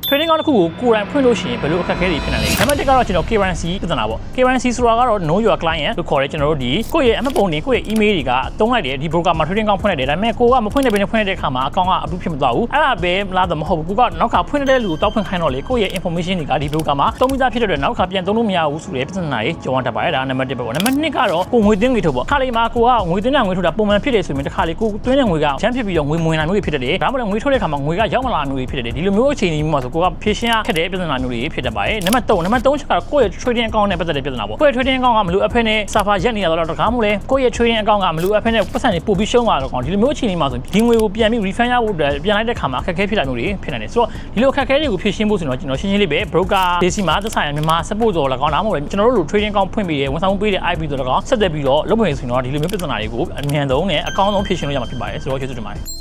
trading account တစ်ခုကိုကိုယ်တိုင်ဖွင့်လို့ရှိရင်ဘယ်လိုအခက်အခဲတွေဖြစ်နေလဲနံပါတ်1ကတော့ကျွန်တော် KYC ပြဿနာပေါ့ KYC ဆိုတာကတော့ know your client လို့ခေါ်တယ်ကျွန်တော်တို့ဒီကိုယ့်ရဲ့အမှတ်ပုံတွေကိုယ့်ရဲ့ email တွေကတုံးလိုက်တယ်ဒီ broker မှာ trading account ဖွင့်လိုက်တယ်ဒါပေမဲ့ကိုကမဖွင့်တဲ့ဘယ်နဲ့ဖွင့်တဲ့အခါမှာ account ကအတူဖြစ်မသွားဘူးအဲ့ဒါပဲလားတော့မဟုတ်ဘူးကိုကနောက်ကဖွင့်တဲ့လူကိုတောက်ဖွင့်ခိုင်းတော့လေကိုယ့်ရဲ့ information တွေကဒီ broker မှာတုံးပြီးသားဖြစ်တဲ့အတွက်နောက်ကပြန်တုံးလို့မရဘူးဆိုတဲ့ပြဿနာတွေကြုံရတတ်ပါတယ်ဒါနံပါတ်1ပဲပေါ့နံပါတ်2ကတော့ကိုငွေသွင်းငွေထုတ်ပေါ့ခါလေးမှာကိုကငွေသွင်းတဲ့ငွေထုတ်တာပုံမှန်ဖြစ်တယ်ဆိုရင်တစ်ခါလေးကိုသွင်းတဲ့ငွေကချမ်းဖြစ်ပြီးတော့ငွေဝင်လာမျိုးတွေဖြစ်တယ်ဒါမှမဟုတ်ငွေထုတ်တဲ့အခါမှာငွေကရောက်မလာမျိုးတွေဖြစ်တယ်ဒီလိုမျိုးအခြေအနေမျိုးမှာဆိုကိုကဖြည့်ရှင်းရခက်တဲ့ပြဿနာမျိုးတွေဖြစ်တတ်ပါတယ်နံပါတ်3ချက်ကတော့ကိုယ့်ရဲ့ trading account နဲ့ပတ်သက်တဲ့ပြဿနာပေါ့ကိုယ့်ရဲ့ trading account ကမလို့အဖက်နဲ့ server ရက်နေရတော့တကားမို့လဲကိုယ့်ရဲ့ trading account ကမလို့အဖက်နဲ့ပတ်စံတွေပို့ပြီးရှုံးသွားတော့ကောင်းဒီလိုမျိုးအခြေအနေမှာဆိုဒီငွေကိုပြန်ပြီး refund ရဖို့ပြန်လိုက်တဲ့အခါမှာအခက်အခဲဖြစ်လာမျိုးတွေဖြစ်နေတယ်ဆိုတော့ဒီလိုအခက်အခဲတွေကိုဖြည့်ရှင်းဖို့ဆိုတော့ကျွန်တော်ရှင်းရှင်းလေးပဲ broker base မှာသက်ဆိုင်ရာမြန်မာ support ဆိုတော့၎င်းလားမဟုတ်လဲကျွန်တော်တို့လို trading account ဖွင့်ပြီးတယ်ဝန်ဆောင်မှုပေးတဲ့ IP ဆိုတော့၎င်းဆက်သက်ပြီးတော့လုပ်မယ်ဆိုရင်တော့ဒီလိုမျိုးပြဿနာတွေကိုအမြန်ဆုံးနဲ့အကောင်းဆုံးဖြည့်ရှင်းလို့ရမှာဖြစ်ပါတယ်ဆိုတော့ကျေးဇူးတင်ပါတယ်